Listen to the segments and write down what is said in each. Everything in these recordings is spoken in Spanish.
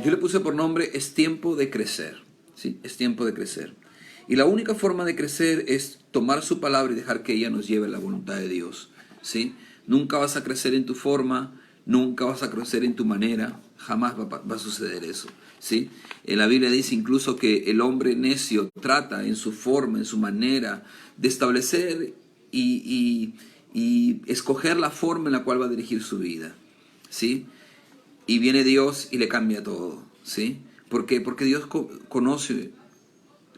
Yo le puse por nombre Es tiempo de crecer, ¿sí? Es tiempo de crecer. Y la única forma de crecer es tomar su palabra y dejar que ella nos lleve a la voluntad de Dios, ¿sí? Nunca vas a crecer en tu forma, nunca vas a crecer en tu manera, jamás va a suceder eso, ¿sí? En la Biblia dice incluso que el hombre necio trata en su forma, en su manera, de establecer y escoger la forma en la cual va a dirigir su vida, ¿sí? Y viene Dios y le cambia todo, ¿sí? ¿Por qué? Porque Dios conoce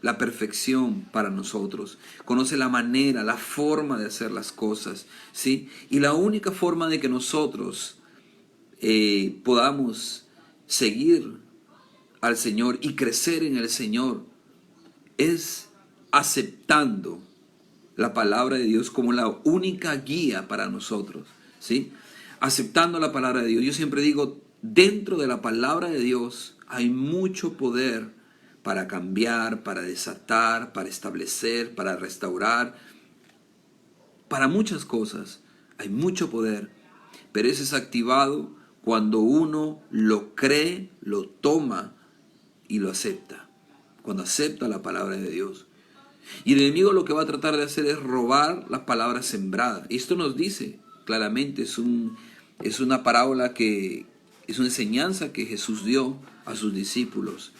la perfección para nosotros, conoce la manera, la forma de hacer las cosas, ¿sí? Y la única forma de que nosotros podamos seguir al Señor y crecer en el Señor es aceptando la palabra de Dios como la única guía para nosotros, ¿sí? Aceptando la palabra de Dios. Yo siempre digo, dentro de la palabra de Dios hay mucho poder para cambiar, para desatar, para establecer, para restaurar, para muchas cosas. Hay mucho poder, pero eso es activado cuando uno lo cree, lo toma y lo acepta. Cuando acepta la palabra de Dios. Y el enemigo lo que va a tratar de hacer es robar la palabra sembrada. Y esto nos dice claramente, es una parábola que es una enseñanza que Jesús dio a sus discípulos.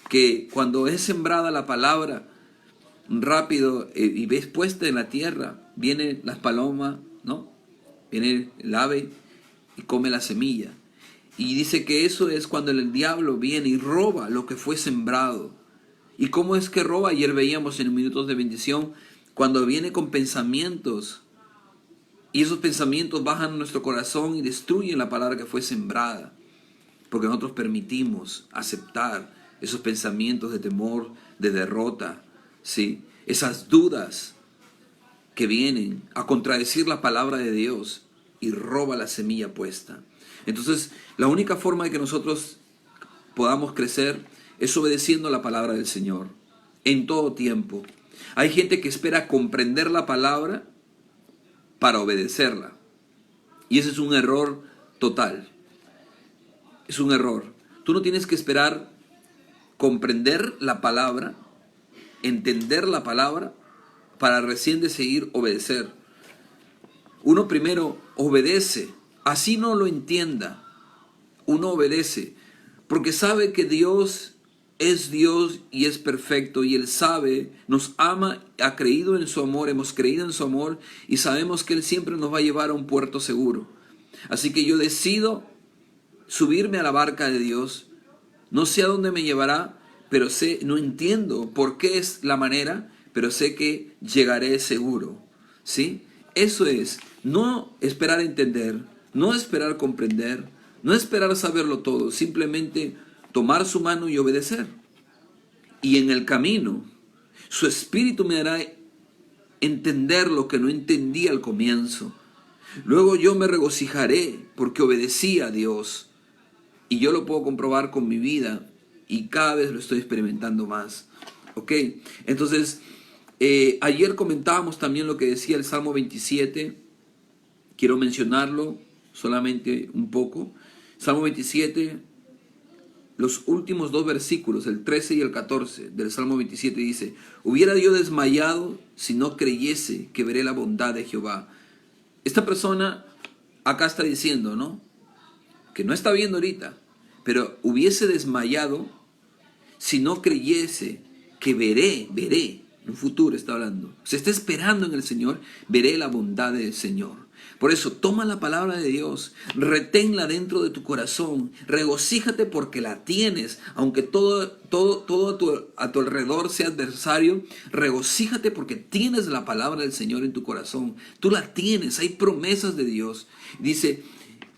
Que cuando es sembrada la palabra rápido y ves puesta en la tierra, vienen las palomas, ¿no? Viene el ave y come la semilla. Y dice que eso es cuando el diablo viene y roba lo que fue sembrado. ¿Y cómo es que roba? Ayer veíamos en Minutos de Bendición, cuando viene con pensamientos, y esos pensamientos bajan a nuestro corazón y destruyen la palabra que fue sembrada, porque nosotros permitimos aceptar esos pensamientos de temor, de derrota, ¿sí? Esas dudas que vienen a contradecir la palabra de Dios y roba la semilla puesta. Entonces, la única forma de que nosotros podamos crecer es obedeciendo la palabra del Señor en todo tiempo. Hay gente que espera comprender la palabra para obedecerla. Y ese es un error total. Es un error. Tú no tienes que esperar comprender la palabra, entender la palabra, para recién decidir obedecer. Uno primero obedece, así no lo entienda. Uno obedece, porque sabe que Dios es Dios y es perfecto, y Él sabe, nos ama, ha creído en su amor, hemos creído en su amor, y sabemos que Él siempre nos va a llevar a un puerto seguro. Así que yo decido subirme a la barca de Dios, no sé a dónde me llevará, pero sé, no entiendo por qué es la manera, pero sé que llegaré seguro, ¿sí? Eso es, no esperar entender, no esperar comprender, no esperar saberlo todo, simplemente tomar su mano y obedecer. Y en el camino, su espíritu me hará entender lo que no entendía al comienzo. Luego yo me regocijaré porque obedecí a Dios. Y yo lo puedo comprobar con mi vida y cada vez lo estoy experimentando más. ¿Ok? Entonces, ayer comentábamos también lo que decía el Salmo 27. Quiero mencionarlo solamente un poco. Salmo 27, los últimos dos versículos, el 13 y el 14 del Salmo 27 dice: hubiera yo desmayado si no creyese que veré la bondad de Jehová. Esta persona acá está diciendo, ¿no?, que no está viendo ahorita, pero hubiese desmayado si no creyese que veré, en un futuro está hablando. Se está esperando en el Señor, veré la bondad del Señor. Por eso, toma la palabra de Dios, reténla dentro de tu corazón, regocíjate porque la tienes, aunque todo a tu alrededor sea adversario, regocíjate porque tienes la palabra del Señor en tu corazón. Tú la tienes, hay promesas de Dios. Dice: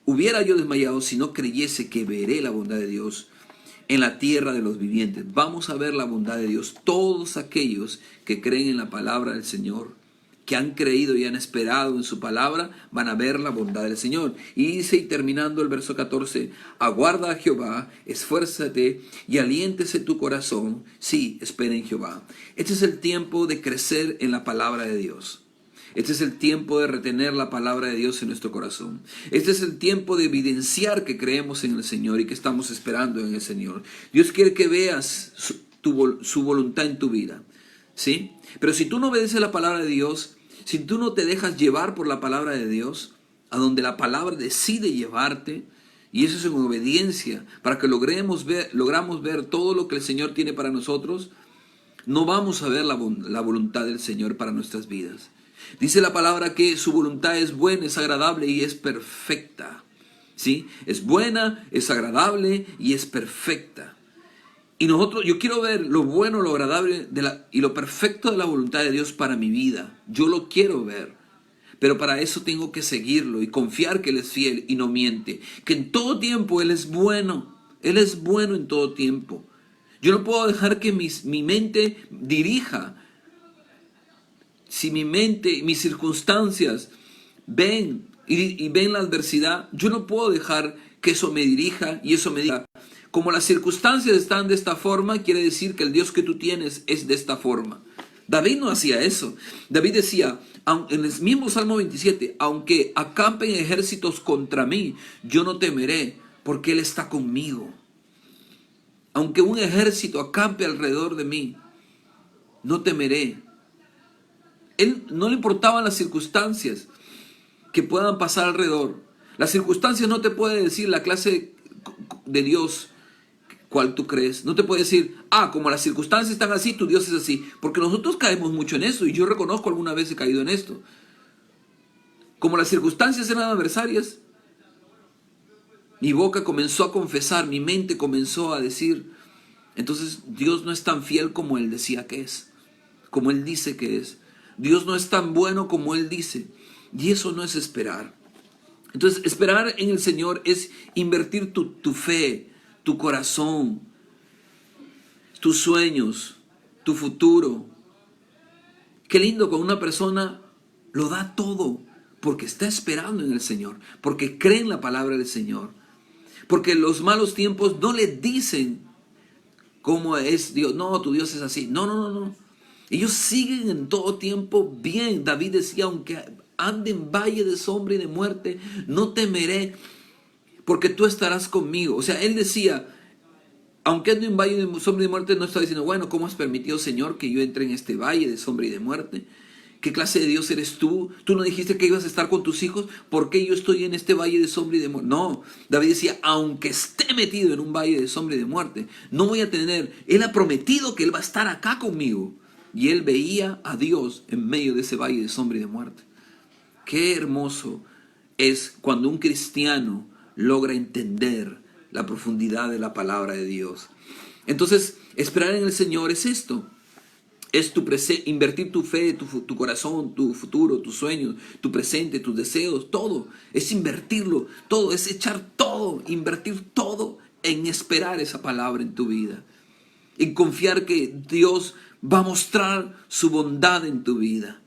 hubiera yo desmayado si no creyese que veré la bondad de Dios en la tierra de los vivientes. Vamos a ver la bondad de Dios. Todos aquellos que creen en la palabra del Señor, que han creído y han esperado en su palabra, van a ver la bondad del Señor. Y dice, y terminando el verso 14, aguarda a Jehová, esfuérzate y aliéntese tu corazón. Sí, espera en Jehová. Este es el tiempo de crecer en la palabra de Dios. Este es el tiempo de retener la palabra de Dios en nuestro corazón. Este es el tiempo de evidenciar que creemos en el Señor y que estamos esperando en el Señor. Dios quiere que veas su voluntad en tu vida, ¿sí? Pero si tú no obedeces la palabra de Dios, si tú no te dejas llevar por la palabra de Dios, a donde la palabra decide llevarte, y eso es en obediencia, para que logramos ver todo lo que el Señor tiene para nosotros, no vamos a ver la voluntad del Señor para nuestras vidas. Dice la palabra que su voluntad es buena, es agradable y es perfecta. ¿Sí? Es buena, es agradable y es perfecta. Y yo quiero ver lo bueno, lo agradable y lo perfecto de la voluntad de Dios para mi vida. Yo lo quiero ver. Pero para eso tengo que seguirlo y confiar que Él es fiel y no miente. Que en todo tiempo Él es bueno. Él es bueno en todo tiempo. Yo no puedo dejar que mi mente dirija. Si mi mente, mis circunstancias ven y ven la adversidad, yo no puedo dejar que eso me dirija y eso me diga. Como las circunstancias están de esta forma, quiere decir que el Dios que tú tienes es de esta forma. David no hacía eso. David decía, en el mismo Salmo 27, aunque acampen ejércitos contra mí, yo no temeré, porque Él está conmigo. Aunque un ejército acampe alrededor de mí, no temeré. Él no le importaban las circunstancias que puedan pasar alrededor. Las circunstancias no te puede decir la clase de Dios cuál tú crees. No te puede decir, como las circunstancias están así, tu Dios es así. Porque nosotros caemos mucho en eso, y yo reconozco alguna vez he caído en esto. Como las circunstancias eran adversarias, mi boca comenzó a confesar, mi mente comenzó a decir, entonces Dios no es tan fiel como Él decía que es, como Él dice que es. Dios no es tan bueno como Él dice. Y eso no es esperar. Entonces, esperar en el Señor es invertir tu fe, tu corazón, tus sueños, tu futuro. Qué lindo cuando una persona lo da todo porque está esperando en el Señor, porque cree en la palabra del Señor, porque los malos tiempos no le dicen cómo es Dios. No, tu Dios es así. No, no, no, no. Ellos siguen en todo tiempo bien. David decía, aunque ande en valle de sombra y de muerte, no temeré, porque tú estarás conmigo. O sea, él decía, aunque ande en valle de sombra y de muerte, no está diciendo, bueno, ¿cómo has permitido, Señor, que yo entre en este valle de sombra y de muerte? ¿Qué clase de Dios eres tú? ¿Tú no dijiste que ibas a estar con tus hijos? ¿Por qué yo estoy en este valle de sombra y de muerte? No, David decía, aunque esté metido en un valle de sombra y de muerte, no voy a tener. Él ha prometido que Él va a estar acá conmigo. Y él veía a Dios en medio de ese valle de sombra y de muerte. Qué hermoso es cuando un cristiano logra entender la profundidad de la palabra de Dios. Entonces, esperar en el Señor es esto. Es invertir tu fe, tu corazón, tu futuro, tus sueños, tu presente, tus deseos, todo. Es invertirlo, todo. Es echar todo, invertir todo en esperar esa palabra en tu vida. En confiar que Dios va a mostrar su bondad en tu vida.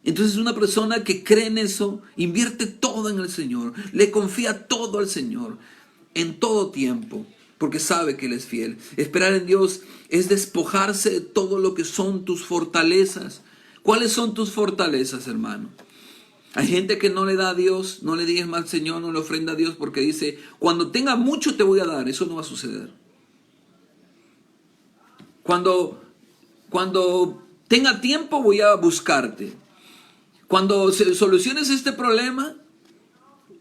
Entonces una persona que cree en eso, invierte todo en el Señor, le confía todo al Señor, en todo tiempo, porque sabe que Él es fiel. Esperar en Dios es despojarse de todo lo que son tus fortalezas. ¿Cuáles son tus fortalezas, hermano? Hay gente que no le da a Dios, no le diezma al Señor, no le ofrenda a Dios porque dice, cuando tenga mucho te voy a dar. Eso no va a suceder. Cuando tenga tiempo voy a buscarte. Cuando soluciones este problema,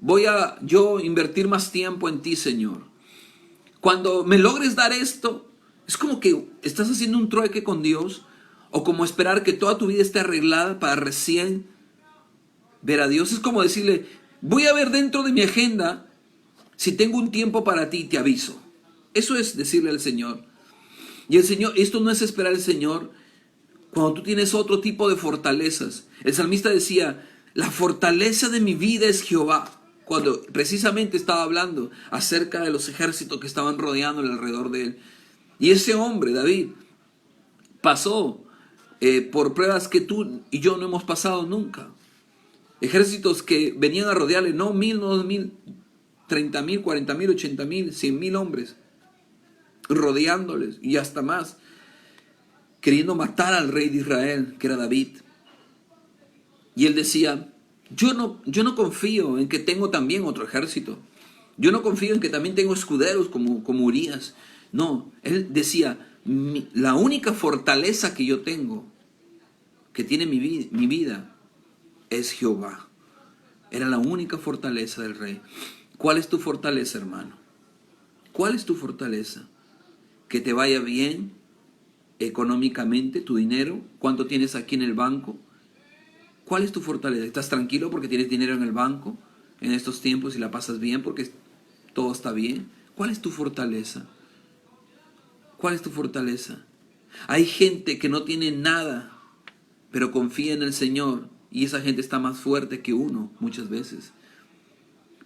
voy a yo invertir más tiempo en ti, Señor. Cuando me logres dar esto, es como que estás haciendo un trueque con Dios, o como esperar que toda tu vida esté arreglada para recién ver a Dios. Es como decirle, voy a ver dentro de mi agenda, si tengo un tiempo para ti, te aviso. Eso es decirle al Señor. Y el Señor, esto no es esperar al Señor cuando tú tienes otro tipo de fortalezas. El salmista decía, la fortaleza de mi vida es Jehová. Cuando precisamente estaba hablando acerca de los ejércitos que estaban rodeando alrededor de él. Y ese hombre, David, pasó por pruebas que tú y yo no hemos pasado nunca. Ejércitos que venían a rodearle, no 1,000, no 2,000, 30,000, 40,000, 80,000, 100,000 hombres rodeándoles y hasta más, queriendo matar al rey de Israel, que era David. Y él decía, yo no confío en que tengo también otro ejército. Yo no confío en que también tengo escuderos como Urías. No, él decía, la única fortaleza que yo tengo, que tiene mi vida, es Jehová. Era la única fortaleza del rey. ¿Cuál es tu fortaleza, hermano? ¿Cuál es tu fortaleza? Que te vaya bien económicamente, tu dinero. ¿Cuánto tienes aquí en el banco? ¿Cuál es tu fortaleza? ¿Estás tranquilo porque tienes dinero en el banco en estos tiempos y la pasas bien porque todo está bien? ¿Cuál es tu fortaleza? ¿Cuál es tu fortaleza? Hay gente que no tiene nada, pero confía en el Señor, y esa gente está más fuerte que uno muchas veces,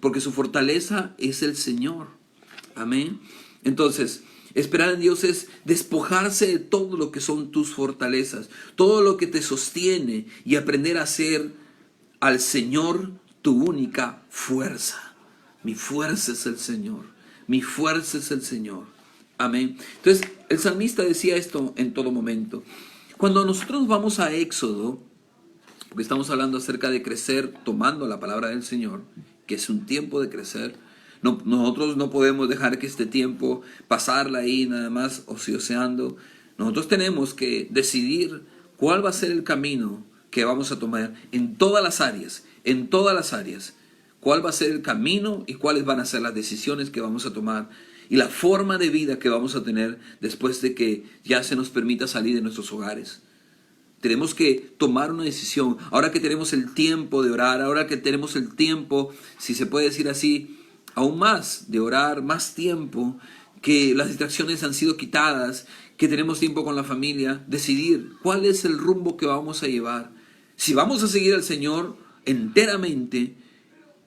porque su fortaleza es el Señor. Amén. Entonces, esperar en Dios es despojarse de todo lo que son tus fortalezas, todo lo que te sostiene, y aprender a hacer al Señor tu única fuerza. Mi fuerza es el Señor. Mi fuerza es el Señor. Amén. Entonces, el salmista decía esto en todo momento. Cuando nosotros vamos a Éxodo, porque estamos hablando acerca de crecer tomando la palabra del Señor, que es un tiempo de crecer. No, nosotros no podemos dejar que este tiempo pasarla ahí nada más ocioseando. Nosotros tenemos que decidir cuál va a ser el camino que vamos a tomar en todas las áreas, en todas las áreas. Cuál va a ser el camino y cuáles van a ser las decisiones que vamos a tomar y la forma de vida que vamos a tener después de que ya se nos permita salir de nuestros hogares. Tenemos que tomar una decisión. Ahora que tenemos el tiempo de orar, ahora que tenemos el tiempo, si se puede decir así, aún más de orar, más tiempo, que las distracciones han sido quitadas, que tenemos tiempo con la familia, decidir cuál es el rumbo que vamos a llevar. Si vamos a seguir al Señor enteramente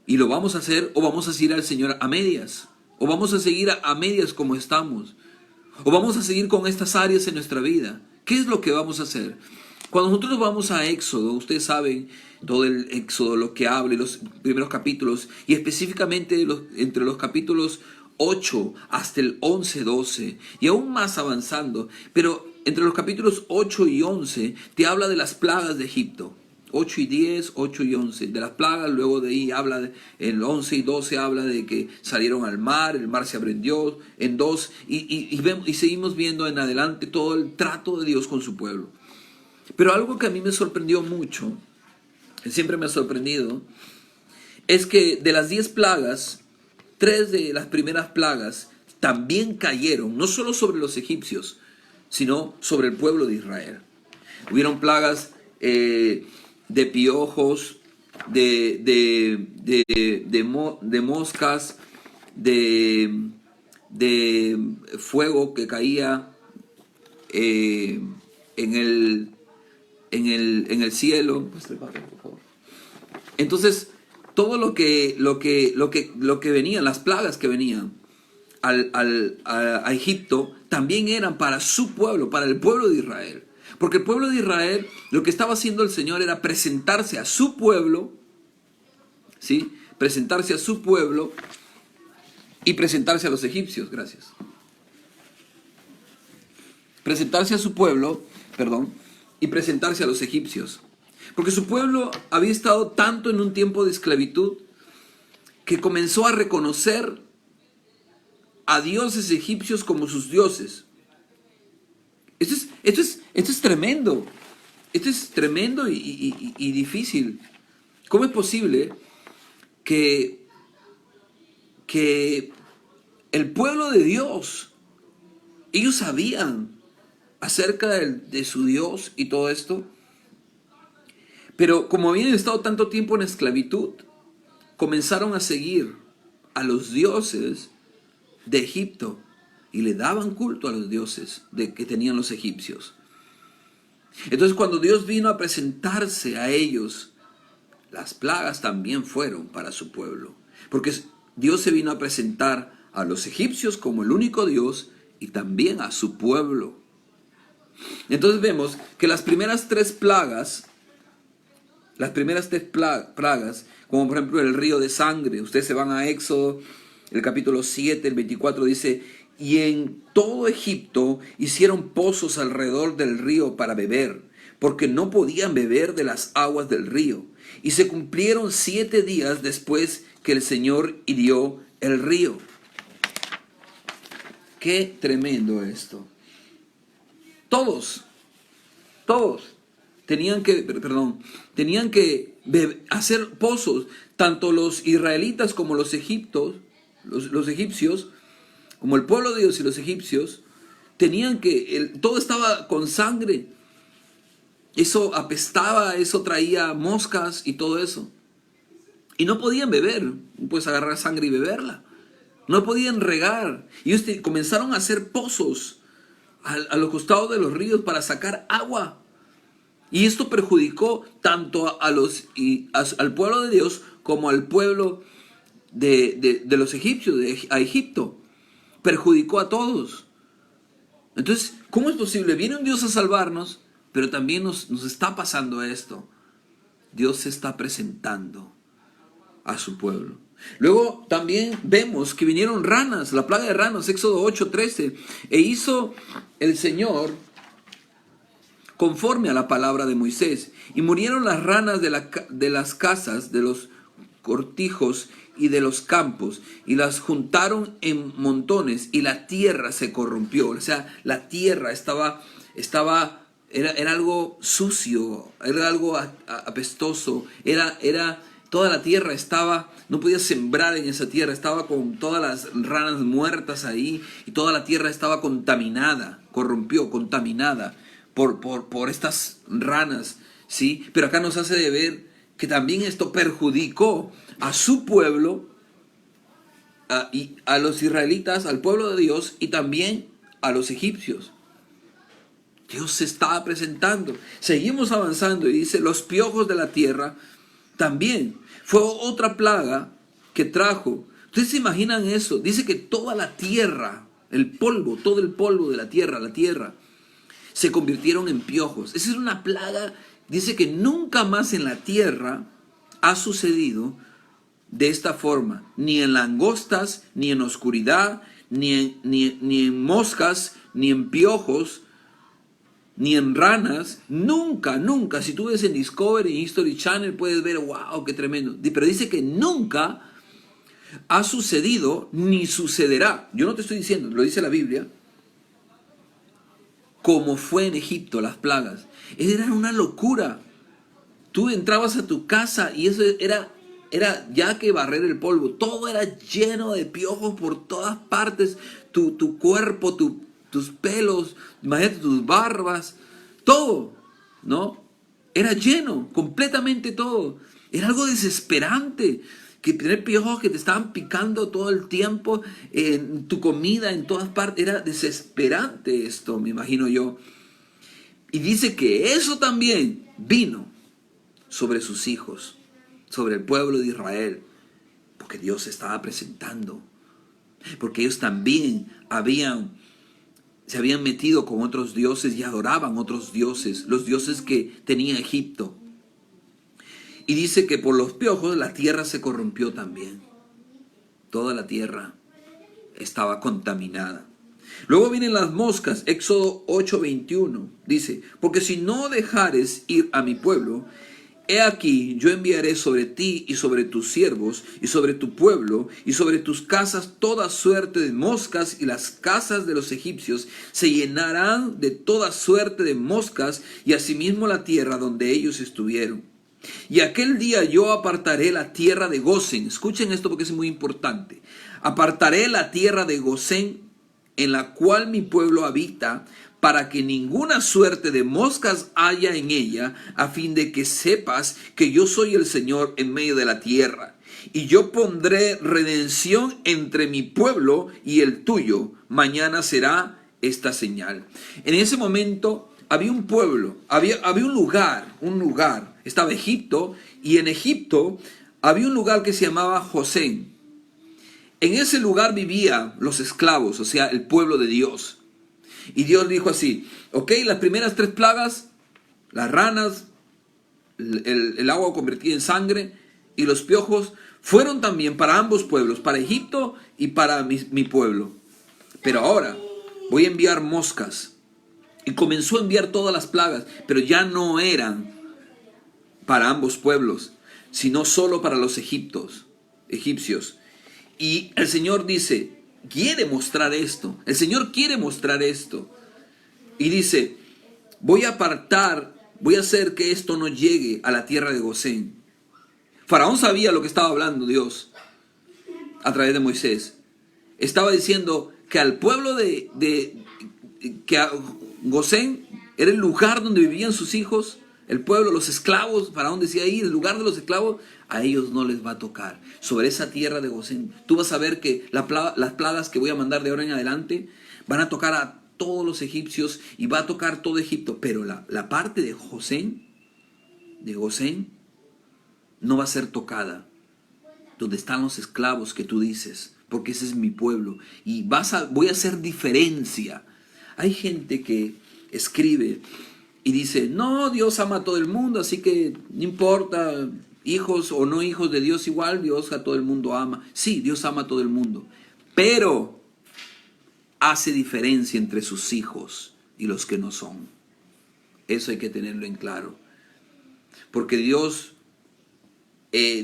y lo vamos a hacer, o vamos a seguir al Señor a medias, o vamos a seguir a medias como estamos, o vamos a seguir con estas áreas en nuestra vida. ¿Qué es lo que vamos a hacer? Cuando nosotros vamos a Éxodo, ustedes saben todo el Éxodo, lo que habla, los primeros capítulos, y específicamente entre los capítulos 8 hasta el 11, 12, y aún más avanzando, pero entre los capítulos 8 y 11 te habla de las plagas de Egipto. 8 y 10, 8 y 11, de las plagas. Luego de ahí habla, en 11 y 12 habla de que salieron al mar, el mar se abrió en dos, y seguimos viendo en adelante todo el trato de Dios con su pueblo. Pero algo que a mí me sorprendió mucho, que siempre me ha sorprendido, es que de las 10 plagas, 3 de las primeras plagas también cayeron, no solo sobre los egipcios, sino sobre el pueblo de Israel. Hubieron plagas de piojos, de moscas, de fuego que caía en el cielo. Entonces, todo lo que venía, las plagas que venían a Egipto, también eran para su pueblo, para el pueblo de Israel. Porque el pueblo de Israel, lo que estaba haciendo el Señor era presentarse a su pueblo, ¿sí? Presentarse a su pueblo y presentarse a los egipcios. Gracias. Presentarse a su pueblo, y presentarse a los egipcios. Porque su pueblo había estado tanto en un tiempo de esclavitud que comenzó a reconocer a dioses egipcios como sus dioses. Esto es tremendo. Esto es tremendo y difícil. ¿Cómo es posible que el pueblo de Dios, ellos sabían acerca de su Dios y todo esto, pero como habían estado tanto tiempo en esclavitud, comenzaron a seguir a los dioses de Egipto y le daban culto a los dioses que tenían los egipcios? Entonces, cuando Dios vino a presentarse a ellos, las plagas también fueron para su pueblo, porque Dios se vino a presentar a los egipcios como el único Dios y también a su pueblo. Entonces vemos que las primeras tres plagas, como por ejemplo el río de sangre, ustedes se van a Éxodo, el capítulo 7, el 24, dice: y en todo Egipto hicieron pozos alrededor del río para beber, porque no podían beber de las aguas del río. Y se cumplieron 7 días después que el Señor hirió el río. Qué tremendo esto. Todos tenían que hacer pozos, tanto los israelitas como los egipcios, como el pueblo de Dios y los egipcios, todo estaba con sangre. Eso apestaba, eso traía moscas y todo eso. Y no podían beber, pues agarrar sangre y beberla. No podían regar. Y ellos comenzaron a hacer pozos a los costados de los ríos para sacar agua. Y esto perjudicó tanto al pueblo de Dios como al pueblo de los egipcios, a Egipto. Perjudicó a todos. Entonces, ¿cómo es posible? Viene un Dios a salvarnos, pero también nos está pasando esto. Dios se está presentando a su pueblo. Luego también vemos que vinieron ranas, la plaga de ranas, Éxodo 8:13. E hizo el Señor conforme a la palabra de Moisés. Y murieron las ranas de las casas, de los cortijos y de los campos, y las juntaron en montones, y la tierra se corrompió. O sea, la tierra era algo sucio, era algo apestoso, toda la tierra no podía sembrar en esa tierra, estaba con todas las ranas muertas ahí, y toda la tierra estaba contaminada, contaminada por estas ranas, ¿sí? Pero acá nos hace de ver que también esto perjudicó a su pueblo, y a los israelitas, al pueblo de Dios, y también a los egipcios. Dios se estaba presentando. Seguimos avanzando y dice, los piojos de la tierra también. Fue otra plaga que trajo. ¿Ustedes se imaginan eso? Dice que toda la tierra, todo el polvo de la tierra, se convirtieron en piojos. Esa es una plaga, dice que nunca más en la tierra ha sucedido de esta forma. Ni en langostas, ni en oscuridad, ni en moscas, ni en piojos, ni en ranas, nunca. Si tú ves en Discovery, en History Channel, puedes ver, wow, qué tremendo. Pero dice que nunca ha sucedido, ni sucederá. Yo no te estoy diciendo, lo dice la Biblia, como fue en Egipto, las plagas. Era una locura. Tú entrabas a tu casa y eso era ya que barrer el polvo. Todo era lleno de piojos por todas partes. Tu cuerpo, tus pelos, imagínate tus barbas, todo, ¿no? Era lleno, completamente todo. Era algo desesperante, que tener piojos que te estaban picando todo el tiempo, en tu comida, en todas partes. Era desesperante esto, me imagino yo. Y dice que eso también vino sobre sus hijos, sobre el pueblo de Israel, porque Dios se estaba presentando, porque ellos también se habían metido con otros dioses y adoraban otros dioses, los dioses que tenía Egipto. Y dice que por los piojos la tierra se corrompió también. Toda la tierra estaba contaminada. Luego vienen las moscas, Éxodo 8:21. Dice, porque si no dejares ir a mi pueblo, he aquí, yo enviaré sobre ti y sobre tus siervos y sobre tu pueblo y sobre tus casas toda suerte de moscas, y las casas de los egipcios se llenarán de toda suerte de moscas, y asimismo la tierra donde ellos estuvieron. Y aquel día yo apartaré la tierra de Gosén. Escuchen esto porque es muy importante. Apartaré la tierra de Gosén, en la cual mi pueblo habita, para que ninguna suerte de moscas haya en ella, a fin de que sepas que yo soy el Señor en medio de la tierra. Y yo pondré redención entre mi pueblo y el tuyo. Mañana será esta señal. En ese momento había un pueblo, había un lugar. Estaba Egipto, y en Egipto había un lugar que se llamaba Gosén. En ese lugar vivían los esclavos, o sea, el pueblo de Dios. Y Dios dijo así, ok, las primeras 3 plagas, las ranas, el agua convertida en sangre y los piojos, fueron también para ambos pueblos, para Egipto y para mi pueblo. Pero ahora voy a enviar moscas. Y comenzó a enviar todas las plagas, pero ya no eran para ambos pueblos, sino solo para los egipcios. Y el Señor dice, quiere mostrar esto. El Señor quiere mostrar esto. Y dice, voy a hacer que esto no llegue a la tierra de Gosén. Faraón sabía lo que estaba hablando Dios a través de Moisés. Estaba diciendo que al pueblo que a Gosén era el lugar donde vivían sus hijos, el pueblo, los esclavos. Faraón decía ahí, el lugar de los esclavos, a ellos no les va a tocar. Sobre esa tierra de Gosén, tú vas a ver que las plagas que voy a mandar de ahora en adelante van a tocar a todos los egipcios y va a tocar todo Egipto. Pero la parte de Gosén no va a ser tocada, donde están los esclavos que tú dices, porque ese es mi pueblo. Y voy a hacer diferencia. Hay gente que escribe y dice, no, Dios ama a todo el mundo, así que no importa, hijos o no hijos de Dios, igual Dios a todo el mundo ama. Sí, Dios ama a todo el mundo, pero hace diferencia entre sus hijos y los que no son. Eso hay que tenerlo en claro. Porque Dios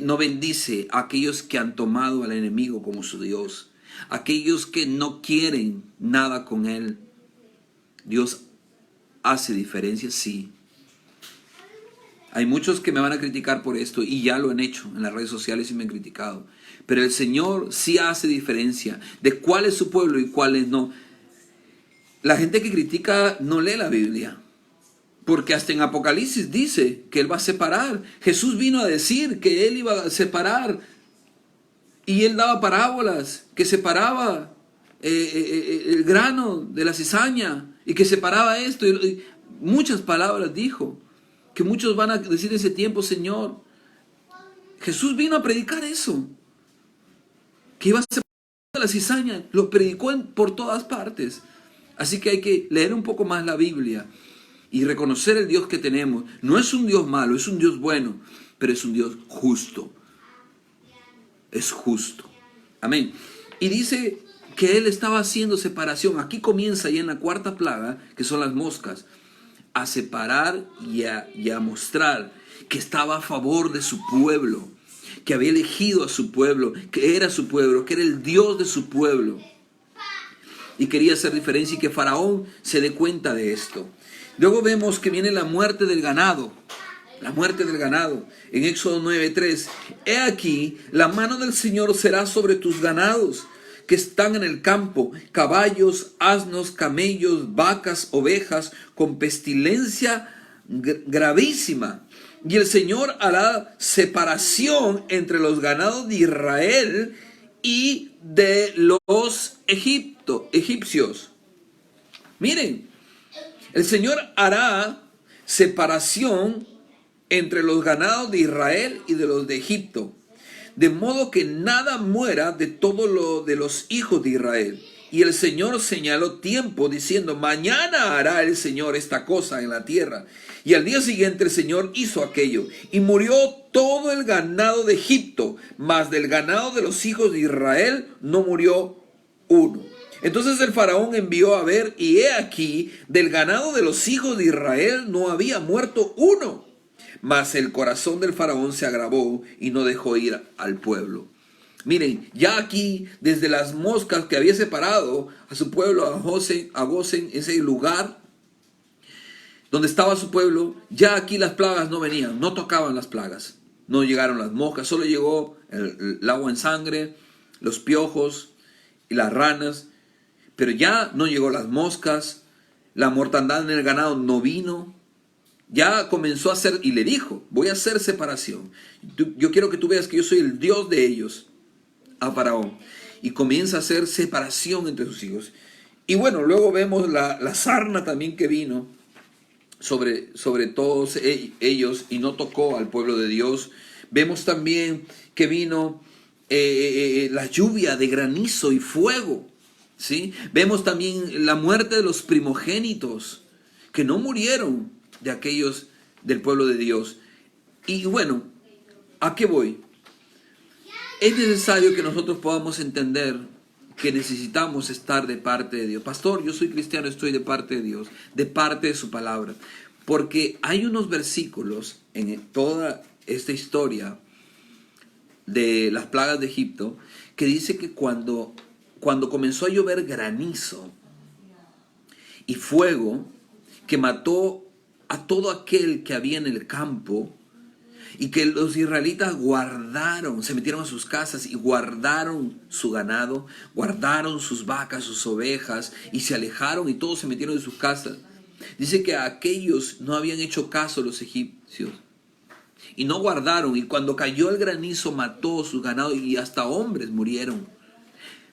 no bendice a aquellos que han tomado al enemigo como su Dios, aquellos que no quieren nada con Él. Dios hace diferencia, sí. Hay muchos que me van a criticar por esto y ya lo han hecho en las redes sociales y me han criticado. Pero el Señor sí hace diferencia de cuál es su pueblo y cuál no. La gente que critica no lee la Biblia. Porque hasta en Apocalipsis dice que Él va a separar. Jesús vino a decir que Él iba a separar. Y Él daba parábolas que separaba el grano de la cizaña. Y que separaba esto. Y muchas palabras dijo. Que muchos van a decir en ese tiempo, Señor, Jesús vino a predicar eso. Que iba a separar la cizaña. Lo predicó por todas partes. Así que hay que leer un poco más la Biblia. Y reconocer el Dios que tenemos. No es un Dios malo, es un Dios bueno, pero es un Dios justo. Es justo. Amén. Y dice que Él estaba haciendo separación. Aquí comienza ya en la cuarta plaga, que son las moscas, a separar y a mostrar que estaba a favor de su pueblo, que había elegido a su pueblo, que era su pueblo, que era el Dios de su pueblo. Y quería hacer diferencia y que Faraón se dé cuenta de esto. Luego vemos que viene la muerte del ganado. La muerte del ganado. En Éxodo 9:3. He aquí, la mano del Señor será sobre tus ganados que están en el campo, caballos, asnos, camellos, vacas, ovejas, con pestilencia gravísima. Y el Señor hará separación entre los ganados de Israel y de los egipcios. Miren. El Señor hará separación entre los ganados de Israel y de los de Egipto, de modo que nada muera de todo lo de los hijos de Israel. Y el Señor señaló tiempo diciendo, mañana hará el Señor esta cosa en la tierra. Y al día siguiente el Señor hizo aquello, y murió todo el ganado de Egipto, mas del ganado de los hijos de Israel no murió uno. Entonces el faraón envió a ver, y he aquí, del ganado de los hijos de Israel no había muerto uno. Mas el corazón del faraón se agravó y no dejó ir al pueblo. Miren, ya aquí, desde las moscas que había separado a su pueblo, a Gosén, ese lugar donde estaba su pueblo, ya aquí las plagas no venían, no tocaban las plagas. No llegaron las moscas, solo llegó el agua en sangre, los piojos y las ranas. Pero ya no llegó las moscas, la mortandad en el ganado no vino. Ya comenzó a hacer, y le dijo, voy a hacer separación. Yo quiero que tú veas que yo soy el Dios de ellos, a Faraón. Y comienza a hacer separación entre sus hijos. Y bueno, luego vemos la sarna también que vino sobre todos ellos y no tocó al pueblo de Dios. Vemos también que vino la lluvia de granizo y fuego. ¿Sí? Vemos también la muerte de los primogénitos que no murieron de aquellos del pueblo de Dios. Y bueno, ¿a qué voy? Es necesario que nosotros podamos entender que necesitamos estar de parte de Dios. Pastor, yo soy cristiano, estoy de parte de Dios, de parte de su palabra. Porque hay unos versículos en toda esta historia de las plagas de Egipto que dice que cuando comenzó a llover granizo y fuego que mató a todo aquel que había en el campo, y que los israelitas guardaron, se metieron a sus casas y guardaron su ganado, guardaron sus vacas, sus ovejas, y se alejaron y todos se metieron en sus casas. Dice que a aquellos no habían hecho caso los egipcios y no guardaron, y cuando cayó el granizo mató sus ganados y hasta hombres murieron.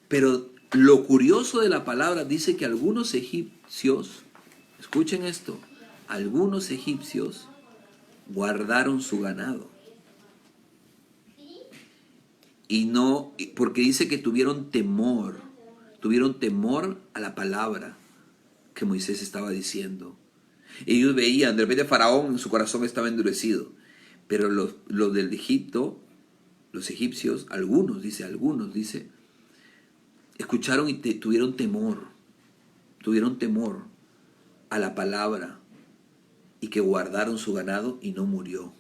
Pero lo curioso de la palabra dice que algunos egipcios, escuchen esto, algunos egipcios guardaron su ganado. Y no, porque dice que tuvieron temor a la palabra que Moisés estaba diciendo. Ellos veían, de repente Faraón en su corazón estaba endurecido, pero los del Egipto, los egipcios, algunos dice, escucharon y tuvieron temor a la palabra, y que guardaron su ganado y no murió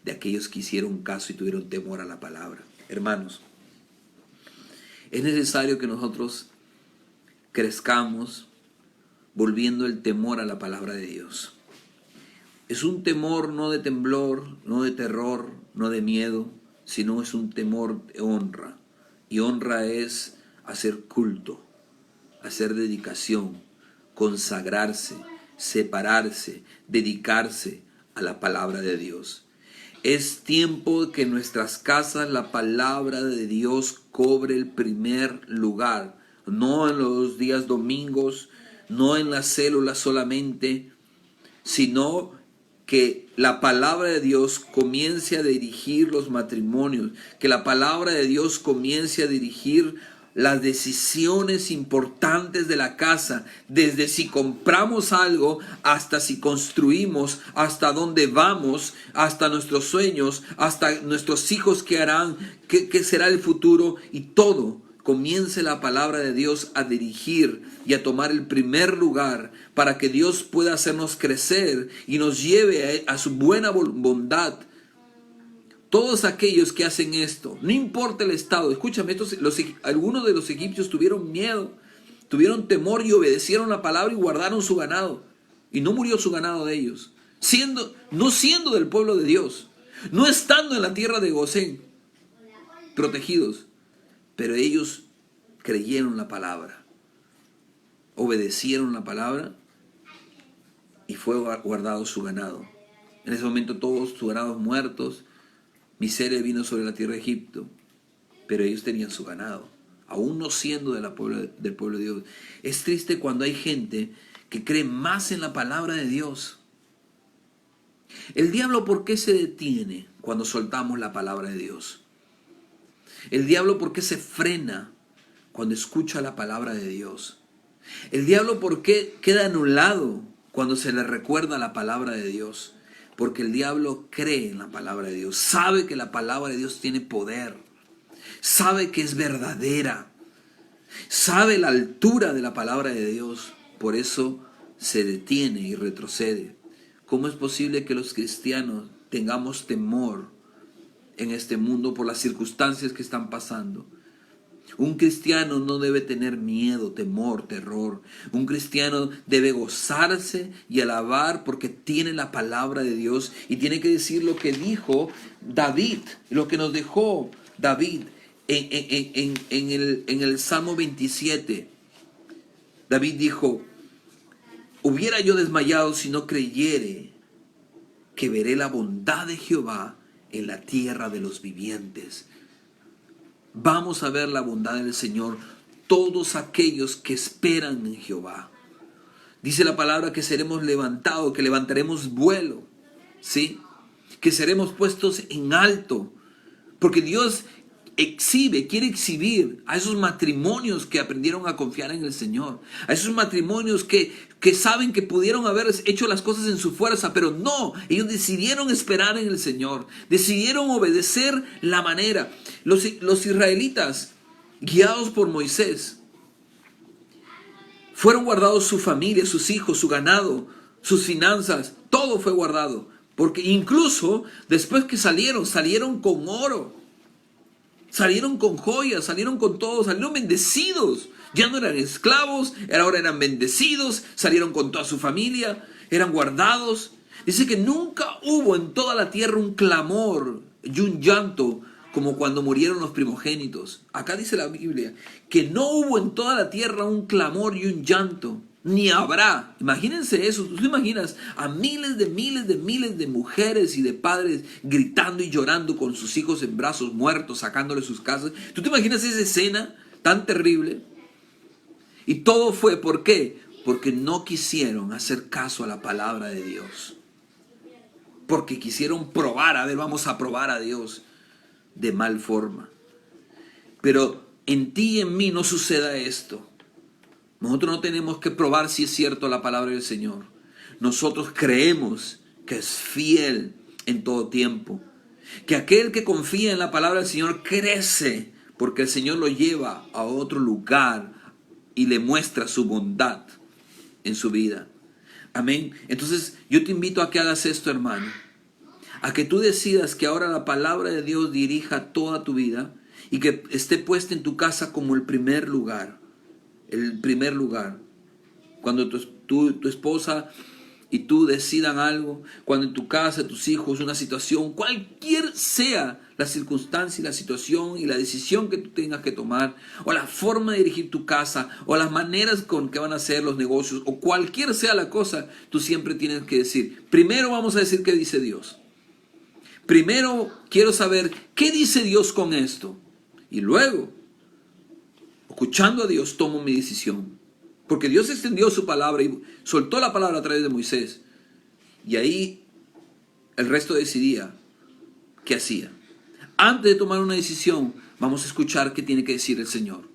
de aquellos que hicieron caso y tuvieron temor a la palabra. Hermanos, es necesario que nosotros crezcamos volviendo el temor a la palabra de Dios. Es un temor no de temblor, no de terror, no de miedo, sino es un temor de honra. Y honra es hacer culto, hacer dedicación, consagrarse, separarse, dedicarse a la palabra de Dios. Es tiempo que en nuestras casas la palabra de Dios cobre el primer lugar, no en los días domingos, no en las células solamente, sino que la palabra de Dios comience a dirigir los matrimonios, que la palabra de Dios comience a dirigir las decisiones importantes de la casa, desde si compramos algo, hasta si construimos, hasta dónde vamos, hasta nuestros sueños, hasta nuestros hijos qué harán, qué será el futuro, y todo comience la palabra de Dios a dirigir y a tomar el primer lugar para que Dios pueda hacernos crecer y nos lleve a su buena bondad. Todos aquellos que hacen esto, no importa el estado, escúchame, algunos de los egipcios tuvieron miedo, tuvieron temor y obedecieron la palabra y guardaron su ganado. Y no murió su ganado de ellos, no siendo del pueblo de Dios, no estando en la tierra de Gosén, protegidos. Pero ellos creyeron la palabra, obedecieron la palabra y fue guardado su ganado. En ese momento todos sus ganados muertos. Miseria vino sobre la tierra de Egipto, pero ellos tenían su ganado, aún no siendo del pueblo de Dios. Es triste cuando hay gente que cree más en la palabra de Dios. El diablo, ¿por qué se detiene cuando soltamos la palabra de Dios? El diablo, ¿por qué se frena cuando escucha la palabra de Dios? El diablo, ¿por qué queda anulado cuando se le recuerda la palabra de Dios? Porque el diablo cree en la palabra de Dios, sabe que la palabra de Dios tiene poder, sabe que es verdadera, sabe la altura de la palabra de Dios, por eso se detiene y retrocede. ¿Cómo es posible que los cristianos tengamos temor en este mundo por las circunstancias que están pasando? Un cristiano no debe tener miedo, temor, terror. Un cristiano debe gozarse y alabar porque tiene la palabra de Dios y tiene que decir lo que dijo David, lo que nos dejó David en el Salmo 27. David dijo: hubiera yo desmayado si no creyere que veré la bondad de Jehová en la tierra de los vivientes. Vamos a ver la bondad del Señor, todos aquellos que esperan en Jehová. Dice la palabra que seremos levantados, que levantaremos vuelo, ¿sí? Que seremos puestos en alto, porque Dios quiere exhibir a esos matrimonios que aprendieron a confiar en el Señor, a esos matrimonios que saben que pudieron haber hecho las cosas en su fuerza, pero no, ellos decidieron esperar en el Señor, decidieron obedecer la manera. Los israelitas guiados por Moisés. Fueron guardados su familia, sus hijos, su ganado, sus finanzas, todo fue guardado. Porque incluso después que salieron con oro, salieron con joyas, salieron con todo, salieron bendecidos. Ya no eran esclavos, ahora eran bendecidos, salieron con toda su familia, eran guardados. Dice que nunca hubo en toda la tierra un clamor y un llanto como cuando murieron los primogénitos. Acá dice la Biblia que no hubo en toda la tierra un clamor y un llanto, ni habrá. Imagínense eso. ¿Tú te imaginas a miles de mujeres y de padres gritando y llorando con sus hijos en brazos muertos, sacándoles sus casas? ¿Tú te imaginas esa escena tan terrible? Y todo fue, ¿por qué? Porque no quisieron hacer caso a la palabra de Dios. Porque quisieron probar, a ver, vamos a probar a Dios de mal forma. Pero en ti y en mí no suceda esto. Nosotros no tenemos que probar si es cierto la palabra del Señor. Nosotros creemos que es fiel en todo tiempo. Que aquel que confía en la palabra del Señor crece, porque el Señor lo lleva a otro lugar y le muestra su bondad en su vida. Amén. Entonces yo te invito a que hagas esto, hermano. A que tú decidas que ahora la palabra de Dios dirija toda tu vida y que esté puesta en tu casa como el primer lugar. El primer lugar. Cuando tu esposa y tú decidan algo, cuando en tu casa, tus hijos, una situación, cualquier sea la circunstancia y la situación y la decisión que tú tengas que tomar, o la forma de dirigir tu casa, o las maneras con que van a hacer los negocios, o cualquier sea la cosa, tú siempre tienes que decir, primero vamos a decir qué dice Dios. Primero quiero saber qué dice Dios con esto. Y luego, escuchando a Dios, tomo mi decisión. Porque Dios extendió su palabra y soltó la palabra a través de Moisés. Y ahí el resto decidía qué hacía. Antes de tomar una decisión, vamos a escuchar qué tiene que decir el Señor.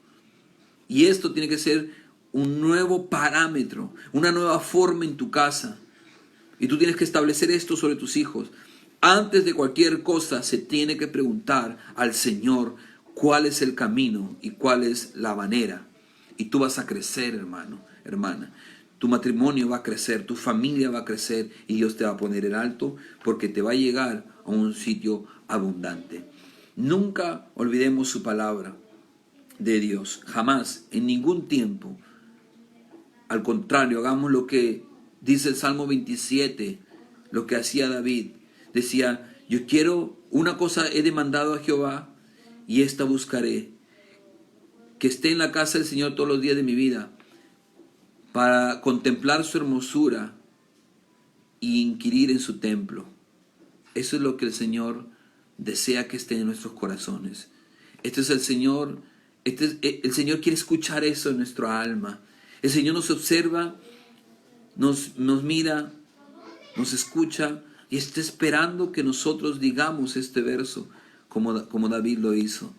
Y esto tiene que ser un nuevo parámetro, una nueva forma en tu casa. Y tú tienes que establecer esto sobre tus hijos. Antes de cualquier cosa se tiene que preguntar al Señor cuál es el camino y cuál es la manera. Y tú vas a crecer, hermano, hermana. Tu matrimonio va a crecer, tu familia va a crecer y Dios te va a poner en alto porque te va a llegar a un sitio abundante. Nunca olvidemos su palabra de Dios, jamás, en ningún tiempo. Al contrario, hagamos lo que dice el Salmo 27, lo que hacía David. Decía, yo quiero, una cosa he demandado a Jehová y esta buscaré, que esté en la casa del Señor todos los días de mi vida, para contemplar su hermosura y inquirir en su templo. Eso es lo que el Señor desea que esté en nuestros corazones. Este es el Señor, el Señor quiere escuchar eso en nuestra alma. El Señor nos observa, nos mira, nos escucha y está esperando que nosotros digamos este verso como David lo hizo.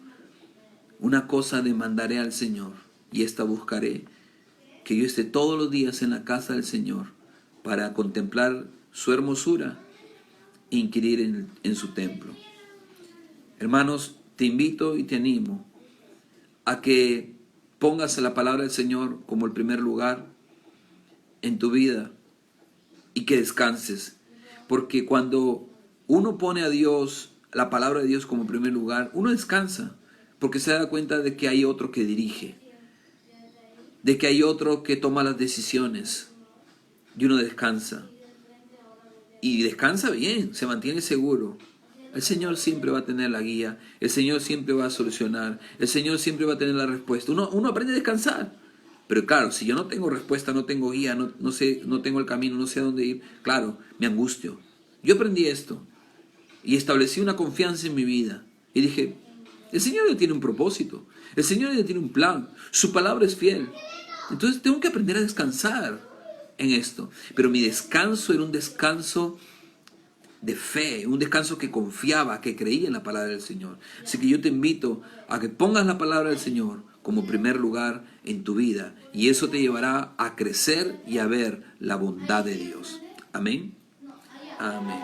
Una cosa demandaré al Señor y esta buscaré, que yo esté todos los días en la casa del Señor para contemplar su hermosura e inquirir en su templo. Hermanos, te invito y te animo a que pongas la palabra del Señor como el primer lugar en tu vida y que descanses. Porque cuando uno pone a Dios, la palabra de Dios como primer lugar, uno descansa. Porque se da cuenta de que hay otro que dirige. De que hay otro que toma las decisiones. Y uno descansa. Y descansa bien, se mantiene seguro. El Señor siempre va a tener la guía. El Señor siempre va a solucionar. El Señor siempre va a tener la respuesta. Uno aprende a descansar. Pero claro, si yo no tengo respuesta, no tengo guía, no sé, no tengo el camino, no sé a dónde ir, claro, me angustio. Yo aprendí esto y establecí una confianza en mi vida. Y dije, el Señor ya tiene un propósito. El Señor ya tiene un plan. Su palabra es fiel. Entonces tengo que aprender a descansar en esto. Pero mi descanso era un descanso de fe, un descanso que confiaba, que creía en la palabra del Señor. Así que yo te invito a que pongas la palabra del Señor como primer lugar en tu vida. Y eso te llevará a crecer y a ver la bondad de Dios. Amén. Amén.